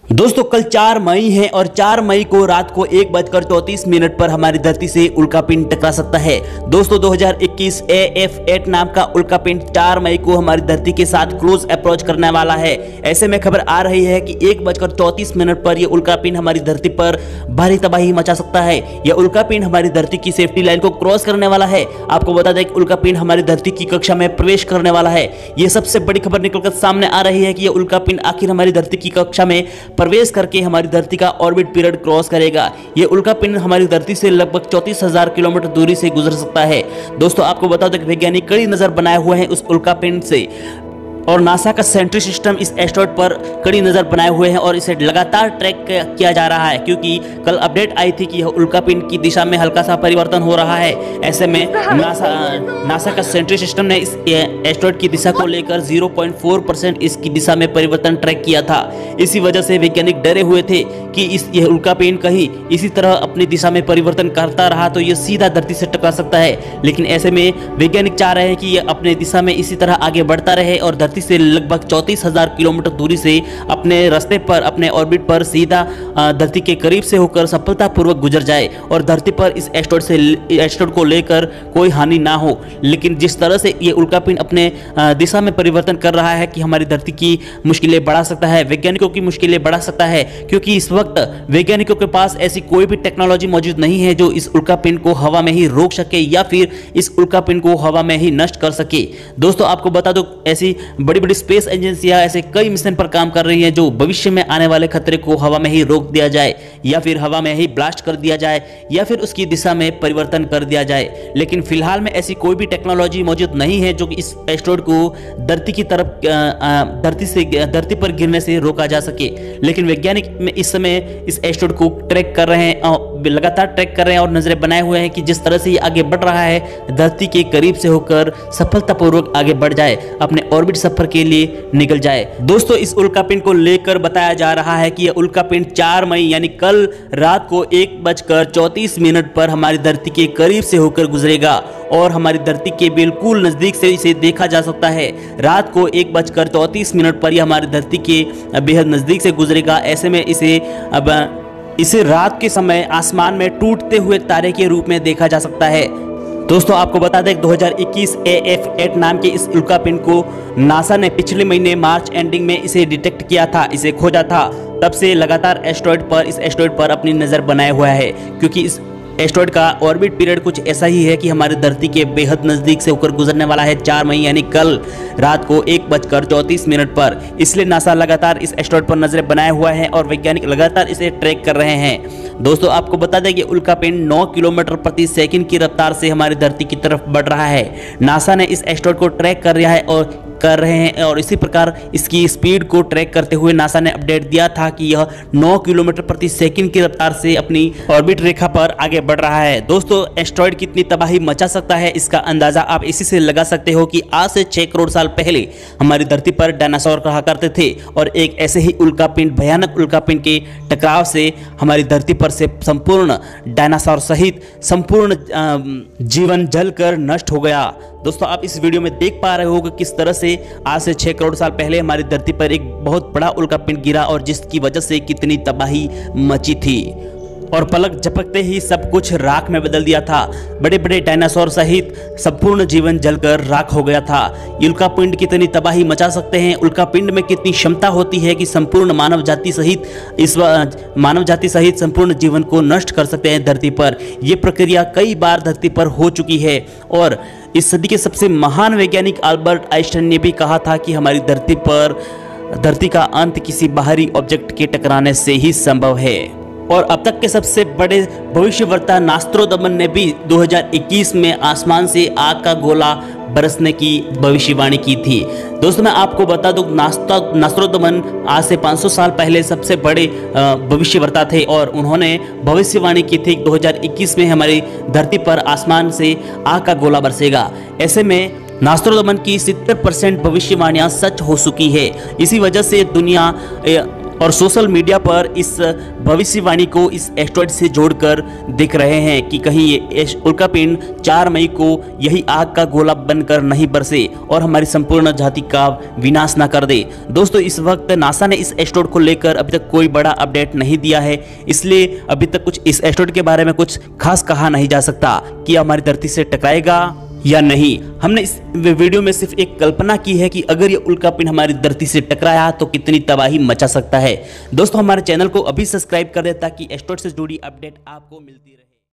दोस्तों कल 4 मई है और 4 मई को रात को 1:34 पर हमारी धरती से उल्कापिंड टकरा सकता है। दोस्तों 2021 AF8 नाम का उल्कापिंड 4 मई को हमारी धरती के साथ क्लोज अप्रोच करने वाला है। ऐसे में खबर आ रही है कि 1:34 पर यह उल्कापिंड हमारी धरती पर भारी तबाही मचा सकता है। यह उल्कापिंड हमारी धरती की सेफ्टी लाइन को क्रॉस करने वाला है। आपको बता दें कि उल्कापिंड हमारी धरती की कक्षा में प्रवेश करने वाला है। यह सबसे बड़ी खबर निकलकर सामने आ रही है कि यह उल्कापिंड आखिर हमारी धरती की कक्षा में प्रवेश करके हमारी धरती का ऑर्बिट पीरियड क्रॉस करेगा। यह उल्कापिंड हमारी धरती से लगभग 34,000 किलोमीटर दूरी से गुजर सकता है। दोस्तों आपको बता दें कि वैज्ञानिक कड़ी नजर बनाए हुए हैं उस उल्कापिंड से और नासा का सेंट्री सिस्टम इस एस्टेरॉयड पर कड़ी नजर बनाए हुए हैं और इसे लगातार ट्रैक किया जा रहा है, क्योंकि कल अपडेट आई थी कि यह उल्कापिंड की दिशा में हल्का सा परिवर्तन हो रहा है। ऐसे में नासा का सेंट्री सिस्टम ने इस एस्टेरॉयड की दिशा को लेकर 0.4% इसकी दिशा में परिवर्तन ट्रैक किया था। इसी वजह से वैज्ञानिक डरे हुए थे कि यह उल्कापिंड कहीं इसी तरह अपनी दिशा में परिवर्तन करता रहा तो यह सीधा धरती से टकरा सकता है। लेकिन ऐसे में वैज्ञानिक चाह रहे हैं कि यह अपने दिशा में इसी तरह आगे बढ़ता रहे और धरती से लगभग 34,000 किलोमीटर दूरी से अपने रास्ते पर, अपने ऑर्बिट पर सीधा धरती के करीब से होकर सफलतापूर्वक गुजर जाए और धरती पर इस एस्टेरॉयड को लेकर कोई हानि ना हो। लेकिन जिस तरह से ये उल्कापिंड अपने दिशा में परिवर्तन कर रहा है कि हमारी धरती की मुश्किलें बढ़ा सकता है, वैज्ञानिकों की मुश्किलें बढ़ा सकता है, क्योंकि इस वक्त वैज्ञानिकों के पास ऐसी कोई भी टेक्नोलॉजी मौजूद नहीं है जो इस उल्कापिंड को हवा में ही रोक सके या फिर इस उल्कापिंड को हवा में ही नष्ट कर सके। दोस्तों आपको बता दो, ऐसी बड़ी बड़ी स्पेस एजेंसियां ऐसे कई मिशन पर काम कर रही हैं जो भविष्य में आने वाले खतरे को हवा में ही रोक दिया जाए या फिर हवा में ही ब्लास्ट कर दिया जाए या फिर उसकी दिशा में परिवर्तन कर दिया जाए। लेकिन फिलहाल में ऐसी कोई भी टेक्नोलॉजी मौजूद नहीं है जो कि इस एस्टेरॉयड को धरती की तरफ धरती पर गिरने से रोका जा सके। लेकिन वैज्ञानिक इस समय इस एस्टेरॉयड को ट्रैक कर रहे हैं, लगातार ट्रैक कर रहे हैं और नजरें बनाए हुए हैं कि जिस तरह से ये आगे बढ़ रहा है धरती के करीब से होकर सफलतापूर्वक आगे बढ़ जाए, अपने ऑर्बिट सफर के लिए निकल जाए। दोस्तों इस उल्कापिंड को लेकर बताया जा रहा है कि यह उल्कापिंड 4 मई यानी कल रात को 1:34 पर हमारी धरती के करीब से होकर गुजरेगा और हमारी धरती के बिल्कुल नजदीक से इसे देखा जा सकता है। रात को 1:34 पर यह हमारी धरती के बेहद नजदीक से गुजरेगा। ऐसे में इसे रात के समय आसमान में टूटते हुए तारे के रूप में देखा जा सकता है। दोस्तों आपको बता दें 2021 AF8 नाम के इस उल्कापिंड को नासा ने पिछले महीने मार्च एंडिंग में इसे डिटेक्ट किया था, इसे खोजा था। तब से लगातार इस एस्टेरॉयड पर अपनी नजर बनाए हुआ है, क्योंकि इस एस्टेरॉयड का ऑर्बिट पीरियड कुछ ऐसा ही है कि हमारे धरती के बेहद नजदीक से होकर गुजरने वाला है 4 मई यानी कल रात को 1:34 पर। इसलिए नासा लगातार इस एस्टेरॉयड पर नजरें बनाए हुआ है और वैज्ञानिक लगातार इसे ट्रैक कर रहे हैं। दोस्तों आपको बता दें कि उल्कापिंड 9 किलोमीटर प्रति सेकंड की रफ्तार से हमारी धरती की तरफ बढ़ रहा है। नासा ने इस एस्टेरॉयड को ट्रैक कर रहे हैं और इसी प्रकार इसकी स्पीड को ट्रैक करते हुए नासा ने अपडेट दिया था कि यह 9 किलोमीटर प्रति सेकंड की रफ्तार से अपनी ऑर्बिट रेखा पर आगे बढ़ रहा है। दोस्तों एस्टेरॉयड कितनी तबाही मचा सकता है इसका अंदाजा आप इसी से लगा सकते हो कि आज से 6 करोड़ साल पहले हमारी धरती पर डायनासोर रहा करते थे और एक ऐसे ही उल्कापिंड, भयानक उल्कापिंड के टकराव से हमारी धरती पर से संपूर्ण डायनासोर सहित संपूर्ण जीवन जलकर नष्ट हो गया। दोस्तों आप इस वीडियो में देख पा रहे हो कि किस तरह से आज से 6 करोड़ साल पहले हमारी धरती पर एक बहुत बड़ा उल्कापिंड गिरा और जिसकी वजह से कितनी तबाही मची थी और पलक झपकते ही सब कुछ राख में बदल दिया था। बड़े बड़े डायनासोर सहित संपूर्ण जीवन जलकर राख हो गया था। उल्कापिंड कितनी तबाही मचा सकते हैं, उल्कापिंड में कितनी क्षमता होती है कि संपूर्ण मानव जाति सहित संपूर्ण जीवन को नष्ट कर सकते हैं धरती पर। यह प्रक्रिया कई बार धरती पर हो चुकी है और इस सदी के सबसे महान वैज्ञानिक अल्बर्ट आइंस्टाइन ने भी कहा था कि हमारी धरती का अंत किसी बाहरी ऑब्जेक्ट के टकराने से ही संभव है। और अब तक के सबसे बड़े भविष्यवक्ता नास्त्रोदमन ने भी 2021 में आसमान से आग का गोला बरसने की भविष्यवाणी की थी। दोस्तों मैं आपको बता दूं नास्त्रोदमन आज से 500 साल पहले सबसे बड़े भविष्यवक्ता थे और उन्होंने भविष्यवाणी की थी 2021 में हमारी धरती पर आसमान से आग का गोला बरसेगा। ऐसे में नास्त्रोदमन की 70% भविष्यवाणियां सच हो चुकी है। इसी वजह से दुनिया और सोशल मीडिया पर इस भविष्यवाणी को इस एस्टेरॉयड से जोड़कर देख रहे हैं कि कहीं ये उल्कापिंड 4 मई को यही आग का गोला बनकर नहीं बरसे और हमारी संपूर्ण जाति का विनाश ना कर दे। दोस्तों इस वक्त नासा ने इस एस्टेरॉयड को लेकर अभी तक कोई बड़ा अपडेट नहीं दिया है, इसलिए अभी तक कुछ इस एस्टेरॉयड के बारे में कुछ खास कहा नहीं जा सकता कि हमारी धरती से टकराएगा या नहीं। हमने इस वीडियो में सिर्फ एक कल्पना की है कि अगर ये उल्कापिंड हमारी धरती से टकराया तो कितनी तबाही मचा सकता है। दोस्तों हमारे चैनल को अभी सब्सक्राइब कर दें ताकि एस्टेरॉयड से जुड़ी अपडेट आपको मिलती रहे।